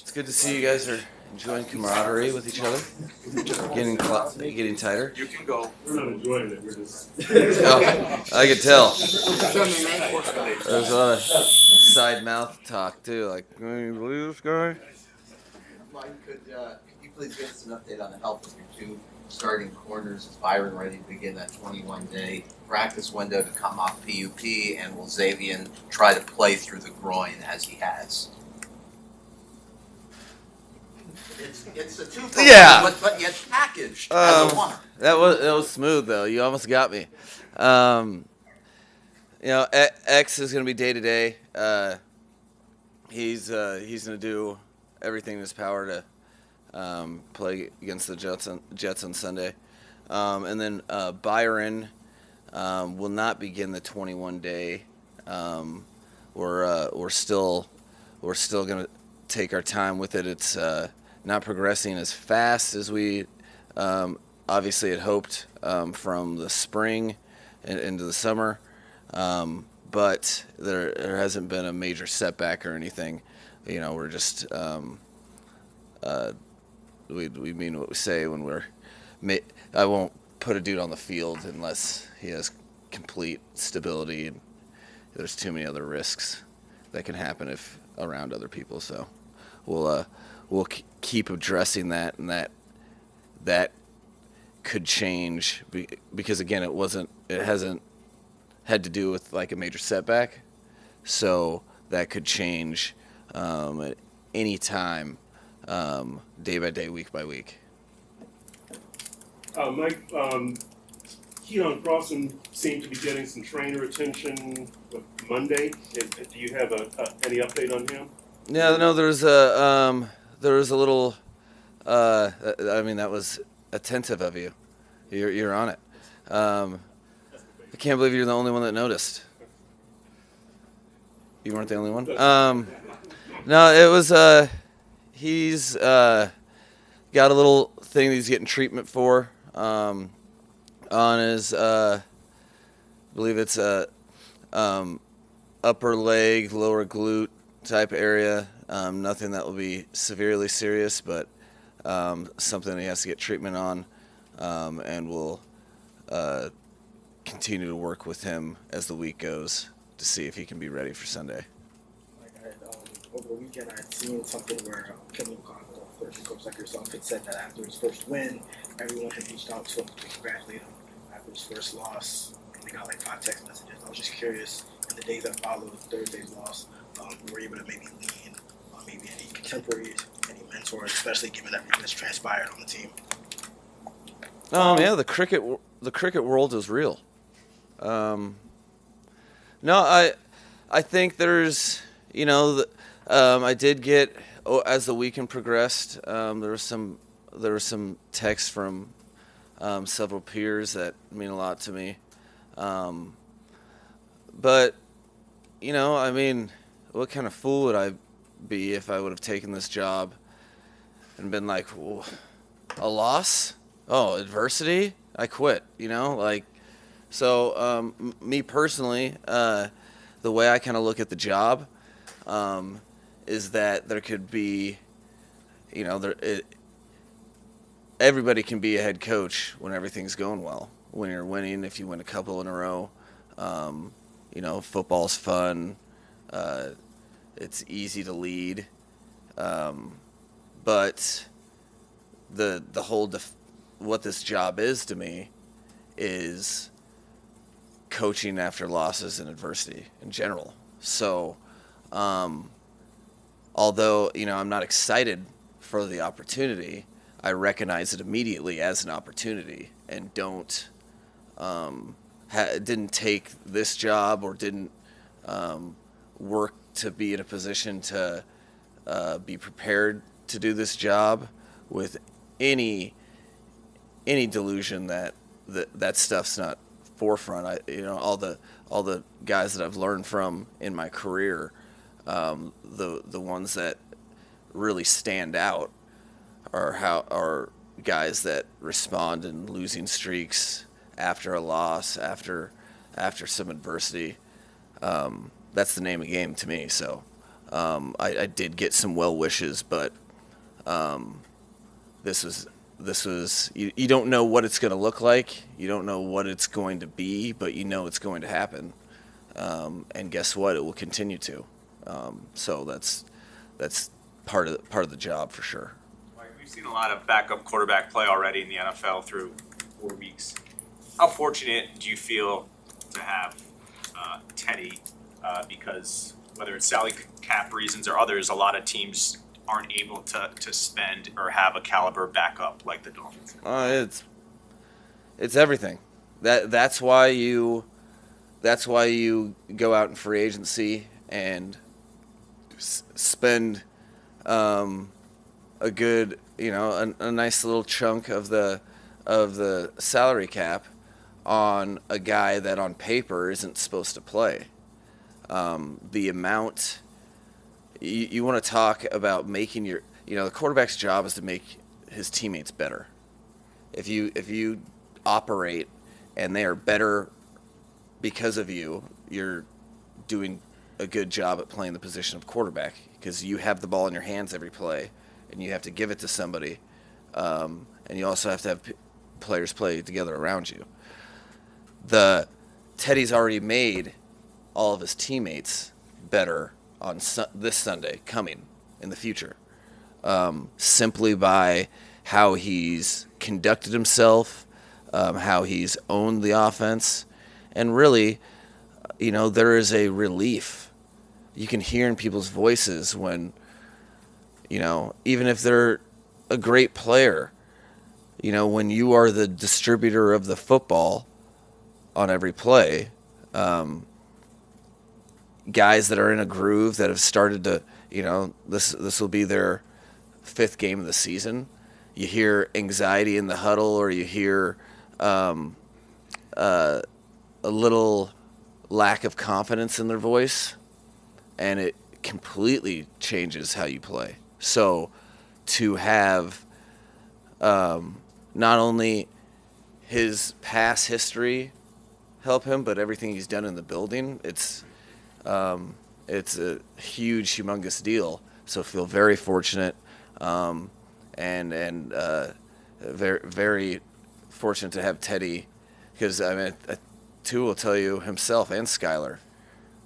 It's good to see you guys are enjoying camaraderie with each other, getting tighter. You can go. We're not enjoying it. We're just. Oh, I could tell. There's There's a lot of side mouth talk too. Like, can you believe this guy? Mike, could you please give us an update on the health of your two starting corners? Is Byron ready to begin that 21-day practice window to come off PUP? And will Xavier try to play through the groin as he has? It's a two-for-one, Yeah. but yet packaged as a one. That was smooth though. You almost got me. X is going to be day to day. He's going to do everything in his power to play against the Jets on Sunday. And then Byron will not begin the 21-day. We're still going to take our time with it. It's not progressing as fast as we obviously had hoped from the spring into the summer. But there hasn't been a major setback or anything. We're just we mean what we say when I won't put a dude on the field unless he has complete stability, and there's too many other risks that can happen if around other people. So we'll keep addressing that, and that could change because again it hasn't had to do with like a major setback, so that could change at any time, day by day, week by week. Mike, Keon Crossan seemed to be getting some trainer attention Monday. Do you have any update on him? Yeah, no, there was a little. That was attentive of you. You're on it. I can't believe you're the only one that noticed. You weren't the only one? No, it was, he's got a little thing that he's getting treatment for on his, I believe it's upper leg, lower glute type area. Nothing that will be severely serious, but something he has to get treatment on, and we'll continue to work with him as the week goes to see if he can be ready for Sunday. Over the weekend, I had seen something where Kevin O'Connell, a first coach like yourself, had said that after his first win, everyone had reached out to him to congratulate him after his first loss, and they got like 5 text messages. I was just curious, in the days that followed Thursday's loss, were you able to maybe lean on maybe any contemporaries, any mentors, especially given everything that's transpired on the team? Yeah, the cricket world is real. No, I think there's, I did get, as the weekend progressed, there was some texts from several peers that mean a lot to me. But, what kind of fool would I be if I would have taken this job and been like, a loss? Oh, adversity? I quit, So, me personally, the way I kind of look at the job is that there could be, everybody can be a head coach when everything's going well. When you're winning, if you win a couple in a row, football's fun. It's easy to lead, but the whole what this job is to me is coaching after losses and adversity in general. So, although, I'm not excited for the opportunity, I recognize it immediately as an opportunity and didn't take this job or didn't work to be in a position to be prepared to do this job with any delusion that stuff's not forefront. All the guys that I've learned from in my career, the ones that really stand out are guys that respond in losing streaks after a loss, after some adversity. That's the name of the game to me. So I did get some well wishes, but this was you don't know what it's going to look like. You don't know what it's going to be, but you know it's going to happen. And guess what? It will continue to. So that's part of the job for sure. We've seen a lot of backup quarterback play already in the NFL through 4 weeks. How fortunate do you feel to have Teddy? Because whether it's salary cap reasons or others, a lot of teams aren't able to spend or have a caliber backup like the Dolphins. It's everything. That's why you go out in free agency and spend a good, a nice little chunk of the salary cap on a guy that on paper isn't supposed to play. The amount you want to talk about making the quarterback's job is to make his teammates better. If you operate and they are better because of you, you're doing a good job at playing the position of quarterback because you have the ball in your hands every play and you have to give it to somebody, and you also have to have players play together around you. Teddy's already made all of his teammates better on this Sunday coming in the future, simply by how he's conducted himself, how he's owned the offense, and really, there is a relief you can hear in people's voices when, even if they're a great player, when you are the distributor of the football on every play, guys that are in a groove that have started to, this will be their 5th game of the season. You hear anxiety in the huddle, or you hear a little lack of confidence in their voice, and it completely changes how you play. So to have not only his past history help him, but everything he's done in the building, it's a huge, humongous deal. So I feel very fortunate, and very, very fortunate to have Teddy, because Tua will tell you himself, and Skylar,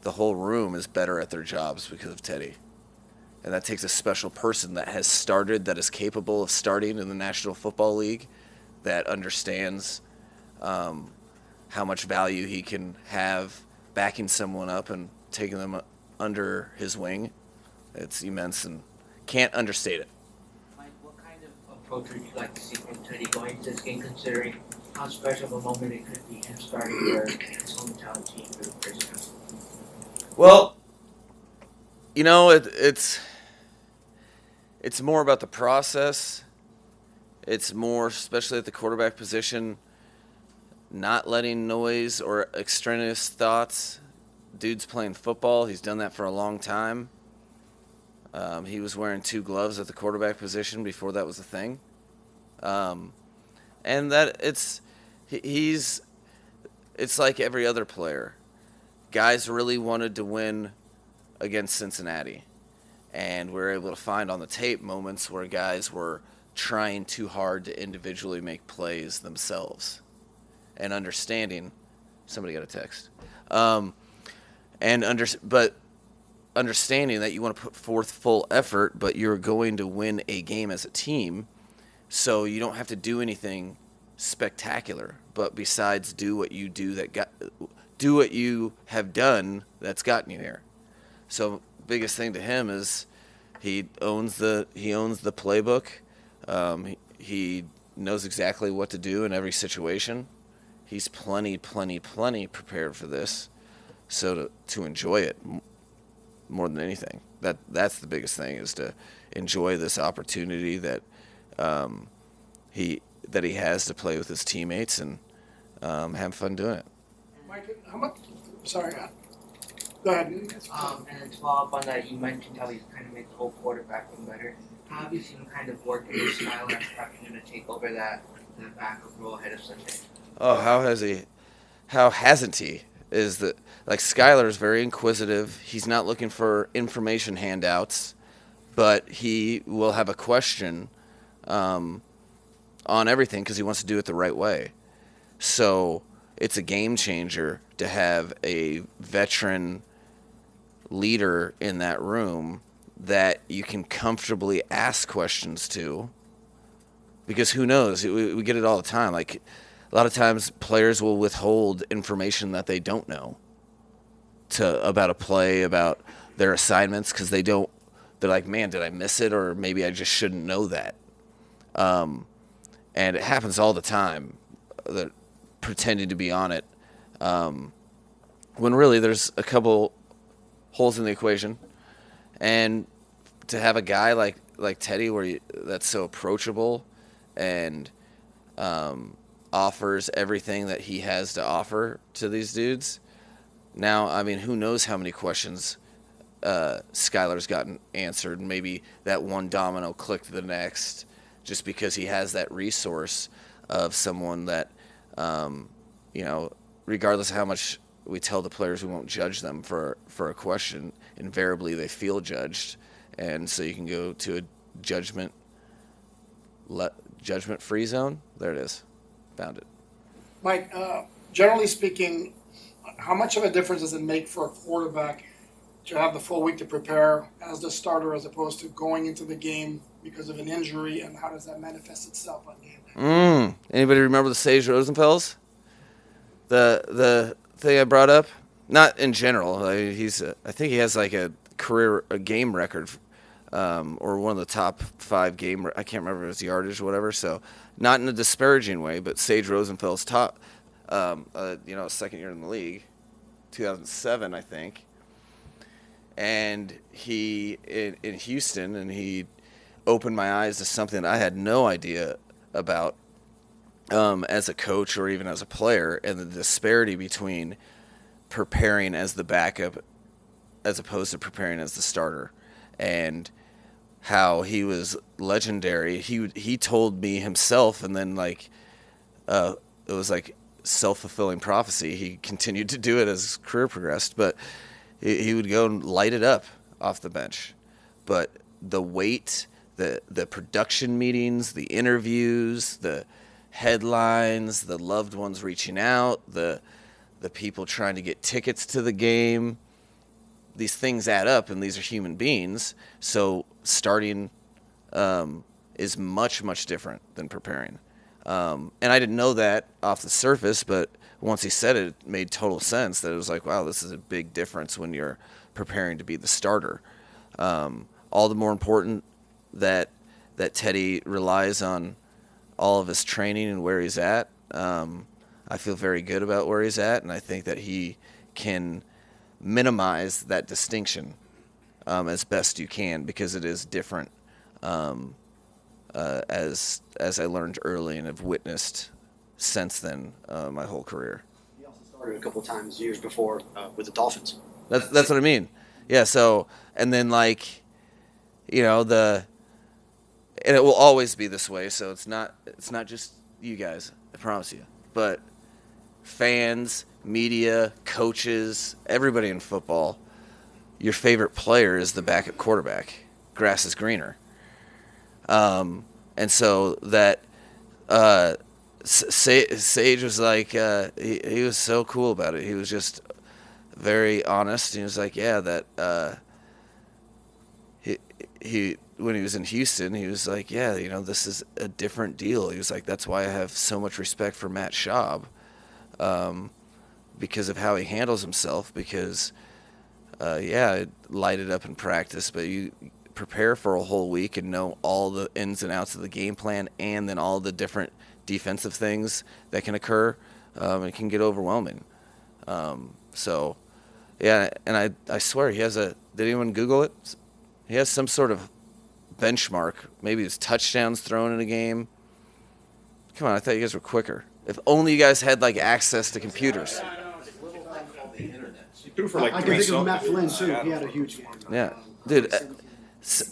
the whole room is better at their jobs because of Teddy. And that takes a special person that has started, that is capable of starting in the National Football League, that understands how much value he can have backing someone up and taking them under his wing. It's immense and can't understate it. Mike, what kind of approach would you like to see from Teddy going into this game, considering how special of a moment it could be him starting for his hometown team for the first time? Well, it's more about the process. It's more, especially at the quarterback position, not letting noise or extraneous thoughts. Dude's playing football. He's done that for a long time. He was wearing 2 gloves at the quarterback position before that was a thing. And that it's like every other player. Guys really wanted to win against Cincinnati. And we were able to find on the tape moments where guys were trying too hard to individually make plays themselves. And understanding, somebody got a text. But understanding that you want to put forth full effort, but you're going to win a game as a team, so you don't have to do anything spectacular. But besides, do what you have done that's gotten you here. So biggest thing to him is he owns the playbook. He knows exactly what to do in every situation. He's plenty prepared for this. So to enjoy it more than anything, that's the biggest thing, is to enjoy this opportunity that he has to play with his teammates and have fun doing it. Mike, how much? Sorry, go ahead. And then to follow up on that, you mentioned how he's kind of made the whole quarterback room better. How have you seen him kind of work with Skylar and prepping him to take over that backup role ahead of Sunday? Oh, how hasn't he? is that like Skylar is very inquisitive. He's not looking for information handouts, but he will have a question on everything because he wants to do it the right way. So it's a game changer to have a veteran leader in that room that you can comfortably ask questions to, because who knows, we get it all the time. Like a lot of times players will withhold information that they don't know about a play, about their assignments, because they're like, man, did I miss it? Or maybe I just shouldn't know that. And it happens all the time, that pretending to be on it, when really there's a couple holes in the equation. And to have a guy like Teddy, that's so approachable and offers everything that he has to offer to these dudes. Now, I mean, who knows how many questions Skylar's gotten answered. Maybe that one domino clicked the next, just because he has that resource of someone that, regardless of how much we tell the players we won't judge them for a question, invariably they feel judged. And so you can go to a judgment-free zone. There it is. Found it. Mike, generally speaking, how much of a difference does it make for a quarterback to have the full week to prepare as the starter as opposed to going into the game because of an injury, and how does that manifest itself on game day? Anybody remember the Sage Rosenfels? The thing I brought up? Not in general. I think he has like a game record, or one of the top 5 game. I can't remember if it was yardage or whatever. So not in a disparaging way, but Sage Rosenfeld's top, second year in the league, 2007, I think. And he in Houston, and he opened my eyes to something that I had no idea about as a coach or even as a player, and the disparity between preparing as the backup as opposed to preparing as the starter, and how he was legendary. He told me himself, and then it was like self-fulfilling prophecy. He continued to do it as his career progressed, but he would go and light it up off the bench. But the weight, the production meetings, the interviews, the headlines, the loved ones reaching out, the people trying to get tickets to the game, these things add up, and these are human beings. So starting is much, much different than preparing. And I didn't know that off the surface, but once he said it, it made total sense, that it was like, wow, this is a big difference when you're preparing to be the starter. All the more important that Teddy relies on all of his training and where he's at. I feel very good about where he's at, and I think that he can minimize that distinction as best you can, because it is different, as I learned early and have witnessed since then my whole career. He also started a couple times years before with the Dolphins. That's what I mean. Yeah. So, and then and it will always be this way. So it's not just you guys, I promise you, but fans, media, coaches, everybody in football, your favorite player is the backup quarterback. Grass is greener. And so that Sage was like, he was so cool about it. He was just very honest. He was like, yeah, that he when he was in Houston, he was like, yeah, this is a different deal. He was like, that's why I have so much respect for Matt Schaub, because of how he handles himself. Because, it lighted up in practice, but you prepare for a whole week and know all the ins and outs of the game plan, and then all the different defensive things that can occur. It can get overwhelming. So, yeah, and I swear he has did anyone Google it? He has some sort of benchmark. Maybe his touchdowns thrown in a game. Come on, I thought you guys were quicker. If only you guys had access to computers. He threw for I can think of Matt Flynn too. He had a huge game. Yeah, dude.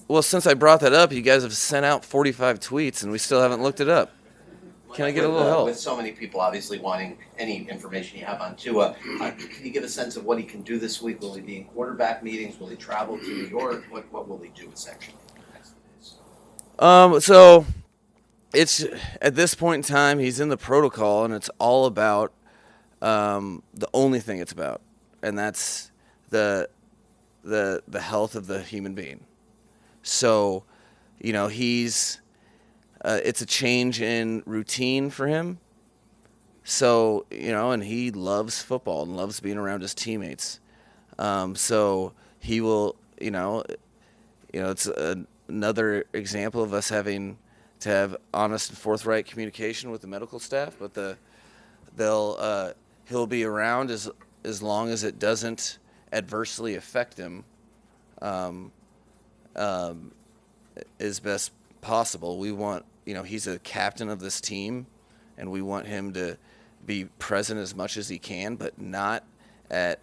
Well, since I brought that up, you guys have sent out 45 tweets, and we still haven't looked it up. Can I get a little help? With so many people obviously wanting any information you have on Tua, can you give a sense of what he can do this week? Will he be in quarterback meetings? Will he travel to New York? What will he do essentially? So it's at this point in time, he's in the protocol, and it's all about the only thing it's about, and that's the health of the human being. So, he's it's a change in routine for him. So, and he loves football and loves being around his teammates. So he will, it's another example of us having to have honest and forthright communication with the medical staff, but he'll be around as long as it doesn't adversely affect him, as best possible. We want, he's a captain of this team, and we want him to be present as much as he can, but not at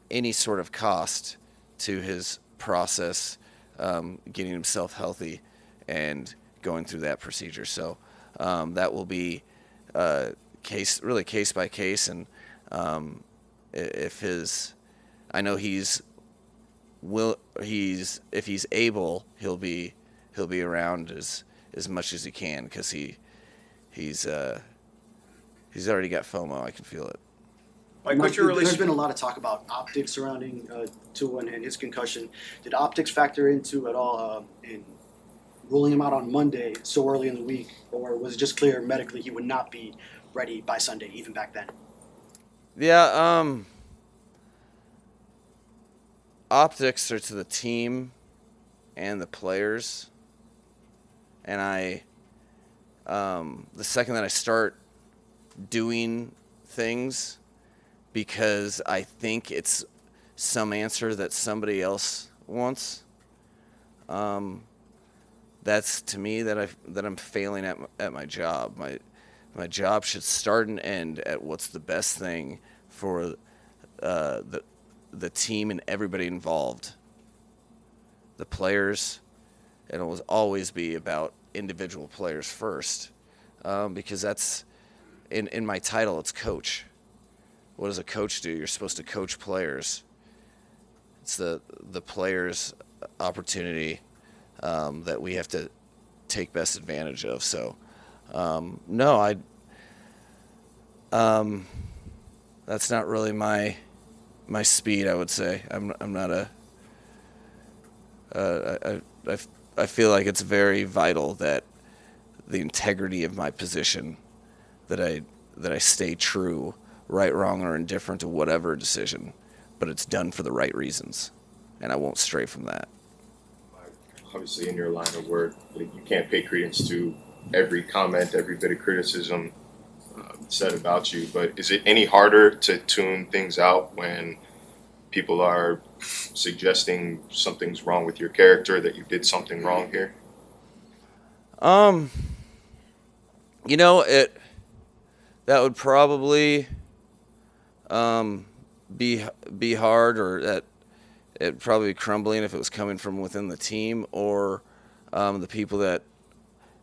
any sort of cost to his process, getting himself healthy and going through that procedure. So that will be case by case, and I know if he's able, he'll be around as much as he can, because he's already got FOMO. I can feel it. Mike, there's been a lot of talk about optics surrounding Tua and his concussion. Did optics factor into at all in ruling him out on Monday so early in the week, or was it just clear medically he would not be ready by Sunday, even back then? Yeah, optics are to the team and the players, and the second that I start doing things because I think it's some answer that somebody else wants, that's to me that I'm failing at my job. My job should start and end at what's the best thing for the team and everybody involved. The players, and it will always be about individual players first, because that's in my title, it's coach. What does a coach do? You're supposed to coach players. It's the players' opportunity that we have to take best advantage of. So, no, that's not really my speed, I would say. I'm not I feel like it's very vital that the integrity of my position, that I stay true, right, wrong, or indifferent to whatever decision, but it's done for the right reasons, and I won't stray from that. Obviously, in your line of work, you can't pay credence to every comment, every bit of criticism said about you, but is it any harder to tune things out when people are suggesting something's wrong with your character, that you did something wrong here? That would probably be hard, or that it'd probably be crumbling if it was coming from within the team or the people that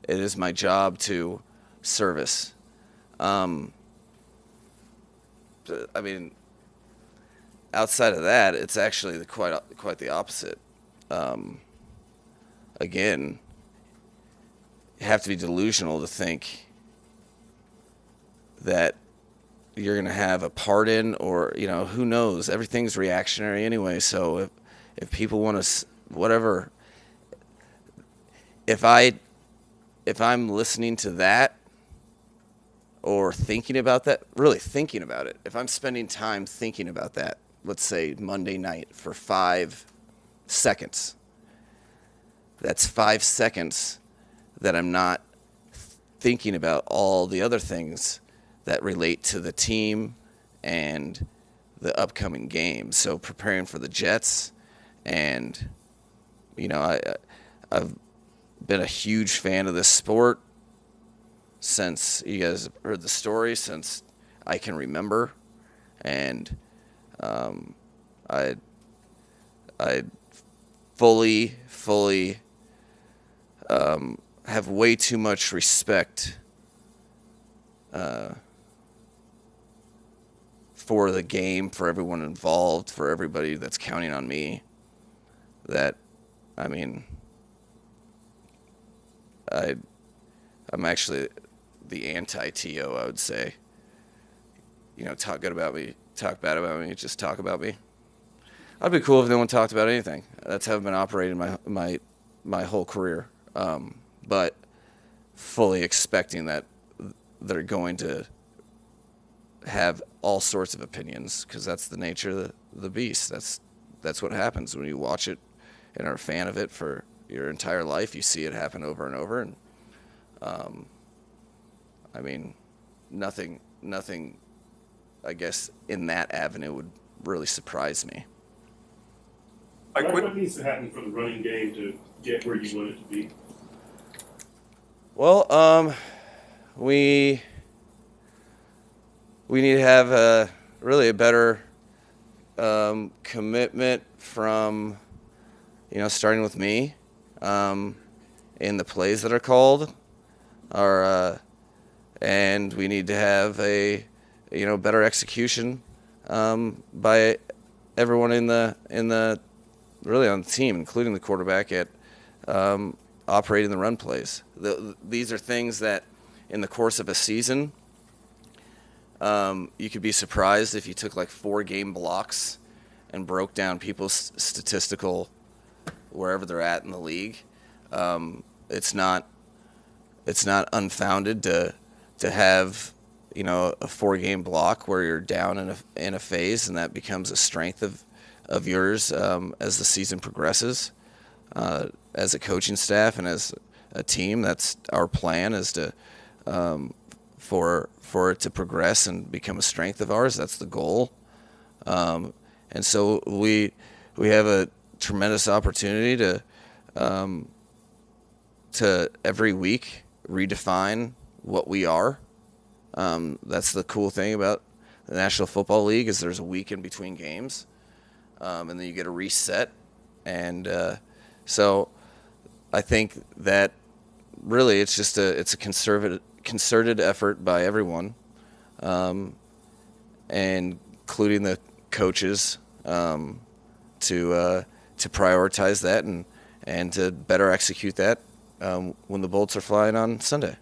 it is my job to service. I mean, outside of that, it's actually quite the opposite. Again, you have to be delusional to think that you're going to have a part in, or, who knows? Everything's reactionary anyway. So if people want to, whatever, if I'm listening to that or thinking about that, really thinking about it, if I'm spending time thinking about that, let's say Monday night for 5 seconds, that's 5 seconds that I'm not thinking about all the other things that relate to the team and the upcoming game. So preparing for the Jets, and I've been a huge fan of this sport since you guys heard the story, since I can remember, and I fully have way too much respect for the game, for everyone involved, for everybody that's counting on me. That, I mean, I'm actually the anti-TO, I would say. You know, talk good about me, talk bad about me, just talk about me. I'd be cool if no one talked about anything. That's how I've been operating my whole career. But fully expecting that they're going to have all sorts of opinions, because that's the nature of the beast. That's what happens when you watch it and are a fan of it for your entire life. You see it happen over and over, and I mean, nothing, I guess, in that avenue would really surprise me. What needs to happen for the running game to get where you want it to be? Well, we need to have really a better commitment from, starting with me, in the plays that are called, and we need to have a better execution by everyone in the really on the team, including the quarterback, at operating the run plays. These are things that in the course of a season, you could be surprised if you took like 4 game blocks and broke down people's statistical wherever they're at in the league. It's not unfounded to have a 4 game block where you're down in a phase, and that becomes a strength of yours as the season progresses. As a coaching staff and as a team, that's our plan, is to for it to progress and become a strength of ours. That's the goal. And so we have a tremendous opportunity to every week redefine what we are. That's the cool thing about the National Football League, is there's a week in between games, and then you get a reset. And so I think that really it's just a concerted effort by everyone, and including the coaches, to prioritize that and to better execute that when the bolts are flying on Sunday.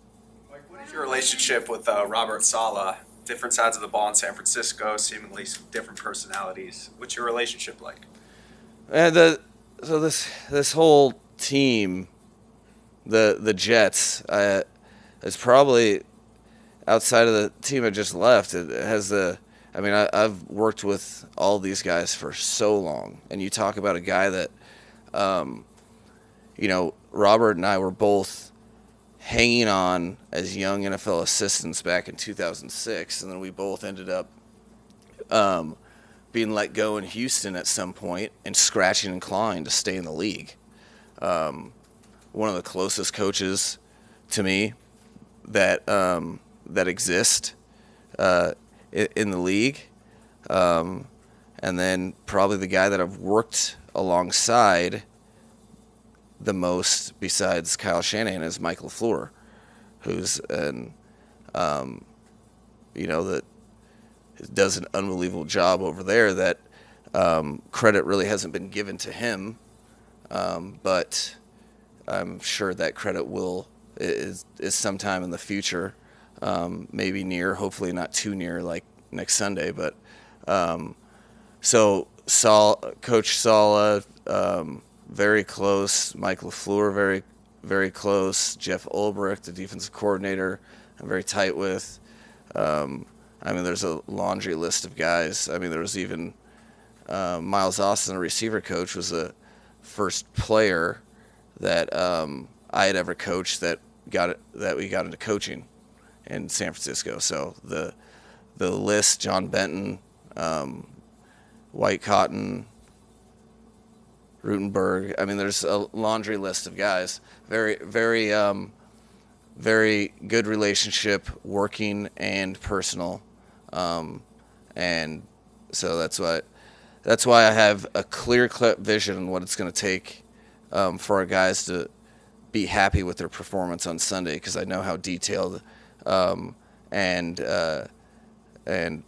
Mike, what is your relationship with Robert Saleh? Different sides of the ball in San Francisco, seemingly different personalities. What's your relationship like? And so this whole team, the Jets, is probably, outside of the team I just left, it has I've worked with all these guys for so long, and you talk about a guy that, Robert and I were both hanging on as young NFL assistants back in 2006, and then we both ended up being let go in Houston at some point and scratching and clawing to stay in the league. One of the closest coaches to me that exist in the league, and then probably the guy that I've worked alongside the most, besides Kyle Shanahan, is Mike LaFleur, who's that does an unbelievable job over there. That credit really hasn't been given to him, but I'm sure that credit is sometime in the future, maybe near, hopefully not too near, like next Sunday. But so Coach Saleh, very close. Mike LaFleur, very, very close. Jeff Ulbrich, the defensive coordinator, I'm very tight with. There's a laundry list of guys. There was even Miles Austin, the receiver coach, was the first player that I had ever coached that we got into coaching in San Francisco. So the list: John Benton, White Cotton, Rutenberg. There's a laundry list of guys. Very, very, very good relationship, working and personal, and so that's why I have a clear-cut vision on what it's going to take for our guys to be happy with their performance on Sunday, because I know how detailed and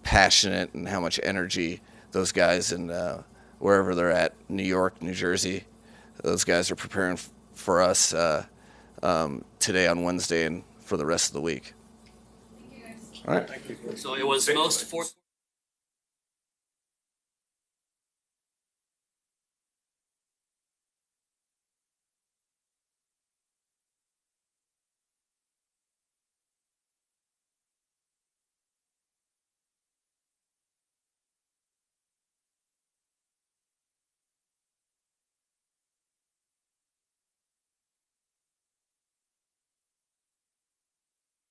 passionate, and how much energy those guys in wherever they're at, New York, New Jersey, those guys are preparing for us today on Wednesday and for the rest of the week. Thank you guys. All right. Thank you. So it was most fourth.